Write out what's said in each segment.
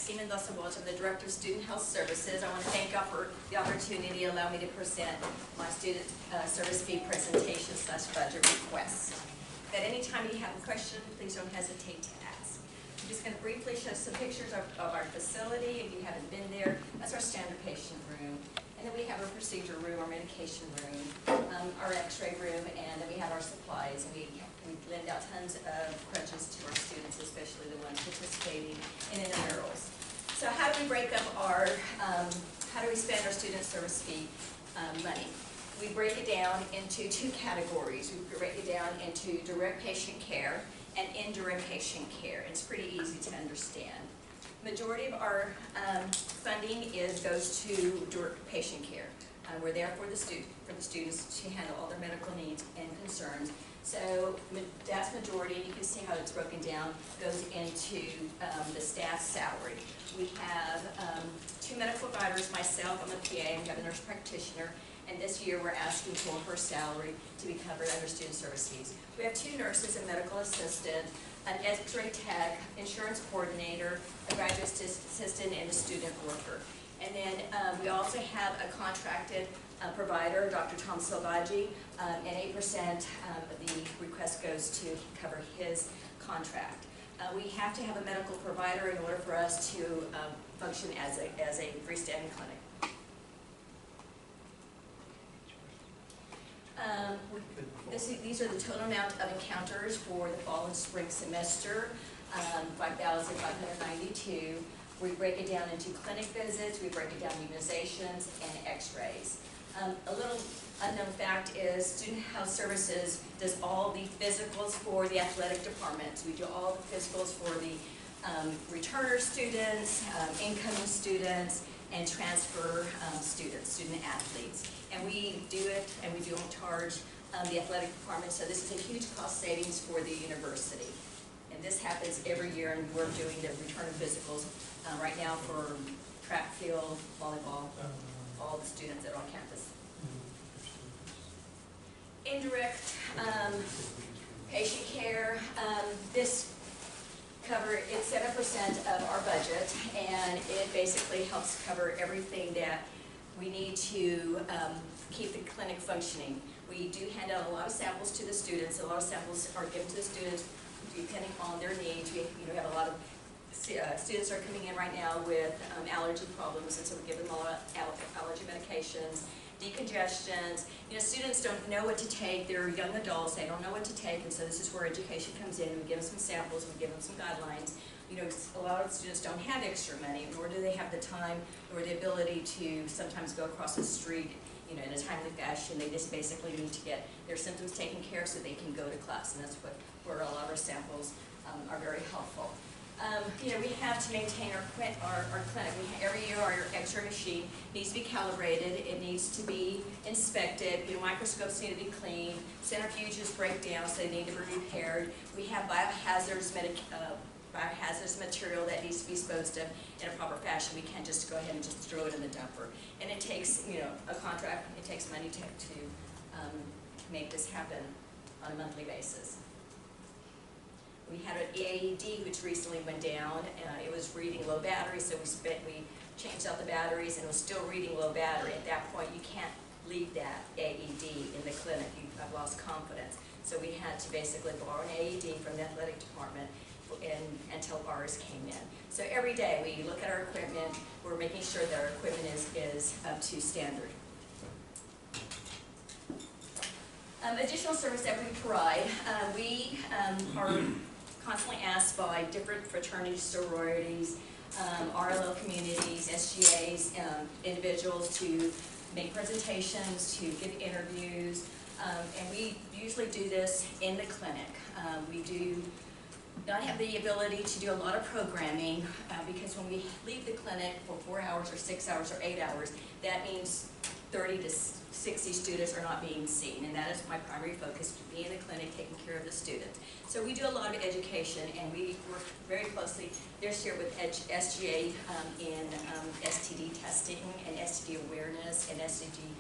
Nancy Mendoza-Walsh. I'm the Director of Student Health Services. I want to thank y'all for the opportunity to allow me to present my student service fee presentation / budget request. At any time you have a question, please don't hesitate to ask. I'm just going to briefly show some pictures of our facility. If you haven't been there, that's our standard patient room. And then we have our procedure room, our medication room, our x-ray room, and then we have our supplies. And we lend out tons of crutches to our students, especially the ones participating in intramurals. So how do we break up our, how do we spend our student service fee money? We break it down into two categories. We break it down into direct patient care and indirect patient care. It's pretty easy to understand. Majority of our funding goes to direct patient care. We're there for the students to handle all their medical needs and concerns. So that's majority. You can see how it's broken down. Goes into the staff salary. We have 2 medical providers. Myself, I'm a PA. We have a nurse practitioner. And this year we're asking for her salary to be covered under student service fees. We have 2 nurses, a medical assistant, an X-ray tech, insurance coordinator, a graduate assistant, and a student worker. And then we also have a contracted provider, Dr. Tom Silvaggi, and 8% of the request goes to cover his contract. We have to have a medical provider in order for us to function as a freestanding clinic. These are the total amount of encounters for the fall and spring semester, 5,592. We break it down into clinic visits, we break it down immunizations, and x-rays. A little unknown fact is Student Health Services does all the physicals for the athletic departments. We do all the physicals for the returner students, incoming students, and transfer students, student athletes. And we do it, and we don't charge the athletic department, so this is a huge cost savings for the university. And this happens every year, and we're doing the return of physicals right now for track field, volleyball, all the students that are on campus. Indirect patient care, it's 7% of our budget, and it basically helps cover everything that we need to keep the clinic functioning. We do hand out a lot of samples to the students. A lot of samples are given to the students depending on their needs. We have a lot of students are coming in right now with allergy problems, and so we give them a lot of allergy medications, decongestants. Students don't know what to take. They're young adults. They don't know what to take, and so this is where education comes in. We give them some samples. We give them some guidelines. A lot of students don't have extra money, nor do they have the time or the ability to sometimes go across the street in a timely fashion. They just basically need to get their symptoms taken care of so they can go to class, and that's where a lot of our samples are very helpful. We have to maintain our clinic. Every year our X-ray machine needs to be calibrated. It needs to be inspected. Microscopes need to be cleaned. Centrifuges break down, so they need to be repaired. We have biohazardous material that needs to be disposed of in a proper fashion. We can't just go ahead and just throw it in the dumper. And it takes, a contract. It takes money to make this happen on a monthly basis. We had an AED which recently went down. It was reading low battery, so we changed out the batteries, and it was still reading low battery. At that point, you can't leave that AED in the clinic. You have lost confidence. So we had to basically borrow an AED from the athletic department until ours came in. So every day we look at our equipment. We're making sure that our equipment is up to standard. Additional service that we provide, we are constantly asked by different fraternities, sororities, RLL communities, SGAs, individuals to make presentations, to give interviews, and we usually do this in the clinic. We do not have the ability to do a lot of programming because when we leave the clinic for 4 hours or 6 hours or 8 hours, that means 30 to 60 students are not being seen, and that is my primary focus, to be in the clinic taking care of the students. So we do a lot of education, and we work very closely this year with SGA in STD testing and STD awareness and STD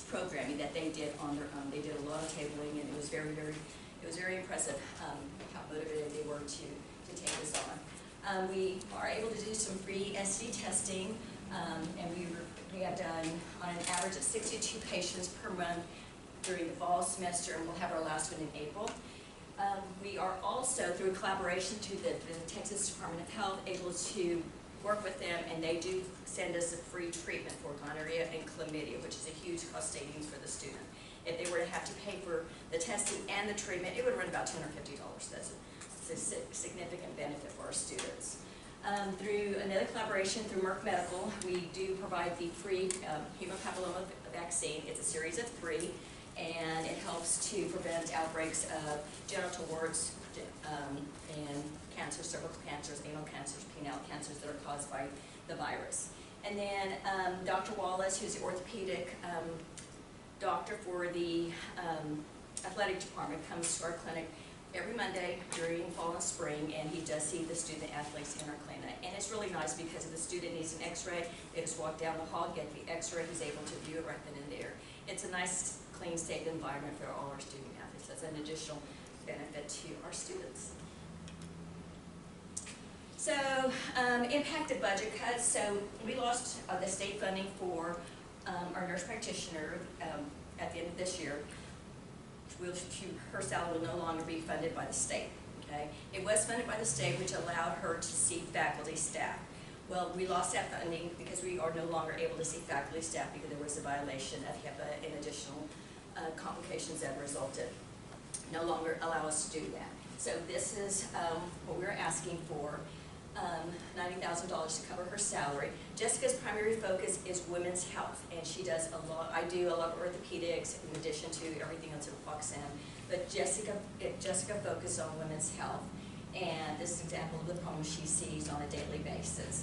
programming that they did on their own. They did a lot of tabling, and it was very impressive how motivated they were to take this on. We are able to do some free STD testing, and we have done on an average of 62 patients per month during the fall semester, and we'll have our last one in April. We are also, through collaboration to the Texas Department of Health, able to work with them, and they do send us a free treatment for gonorrhea and chlamydia, which is a huge cost savings for the student. If they were to have to pay for the testing and the treatment, it would run about $250. That's a significant benefit for our students. Through another collaboration through Merck Medical, we do provide the free human papilloma vaccine. It's a series of 3, and it helps to prevent outbreaks of genital warts and cancers, cervical cancers, anal cancers, penile cancers that are caused by the virus. And then Dr. Wallace, who's the orthopedic doctor for the athletic department, comes to our clinic every Monday during fall and spring, and he does see the student athletes in our clinic. And it's really nice because if the student needs an x-ray, they just walk down the hall, get the x-ray, he's able to view it right then and there. It's a nice, clean, safe environment for all our student athletes. That's an additional benefit to our students. So, impacted budget cuts. So we lost the state funding for our nurse practitioner at the end of this year. Her salary will no longer be funded by the state. Okay, it was funded by the state, which allowed her to see faculty staff. Well, we lost that funding because we are no longer able to see faculty staff because there was a violation of HIPAA and additional complications that resulted. No longer allow us to do that. So this is what we're asking for. $90,000 to cover her salary. Jessica's primary focus is women's health, and she does a lot. I do a lot of orthopedics in addition to everything else that walks in. But Jessica focuses on women's health, and this is an example of the problems she sees on a daily basis.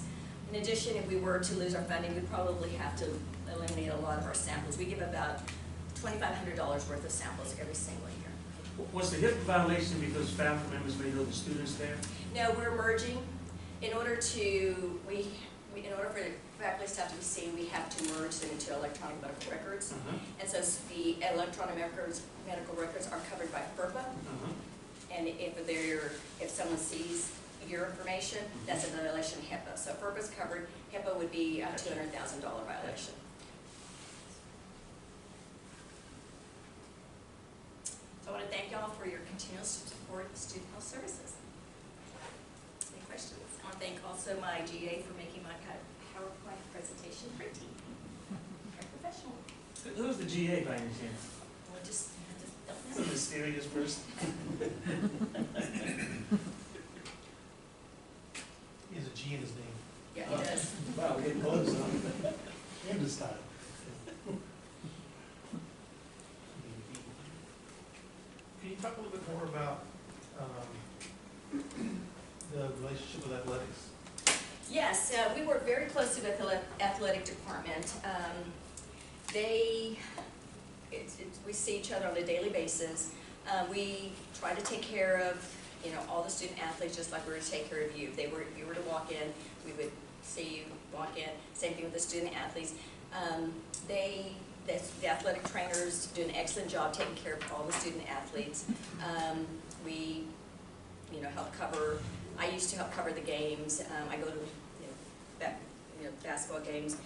In addition, if we were to lose our funding, we'd probably have to eliminate a lot of our samples. We give about $2,500 worth of samples every single year. Was the HIPAA violation because family members may know the students there? No, we're merging. In order for the faculty staff to be seen, we have to merge them into electronic medical records. And so the electronic medical records are covered by FERPA. And if someone sees your information, that's a violation of HIPAA. So FERPA's covered. HIPAA would be a $200,000 violation. So I want to thank y'all for your continuous support of Student Health Services. Any questions? I want to thank also my GA for making my PowerPoint presentation pretty. Very professional. Who's the GA by any chance? Well, just don't know. Some mysterious person. He has a G in his name. Yeah, he does. Wow, we're getting close, huh? And his style. Can you talk a little bit more about the relationship with athletics? Yes, we work very closely with the athletic department. We see each other on a daily basis. We try to take care of all the student athletes just like we were to take care of you. If you were to walk in, we would see you walk in. Same thing with the student athletes. The athletic trainers do an excellent job taking care of all the student athletes. We help cover. I used to help cover the games. I go to basketball games.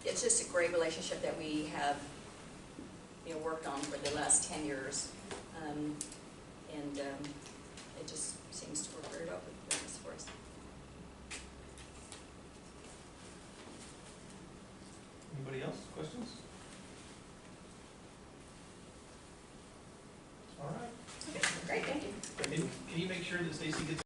It's just a great relationship that we have worked on for the last 10 years. It just seems to work very well for us. Anybody else? Questions? All right. Okay, great, thank you. Can you make sure that Stacy gets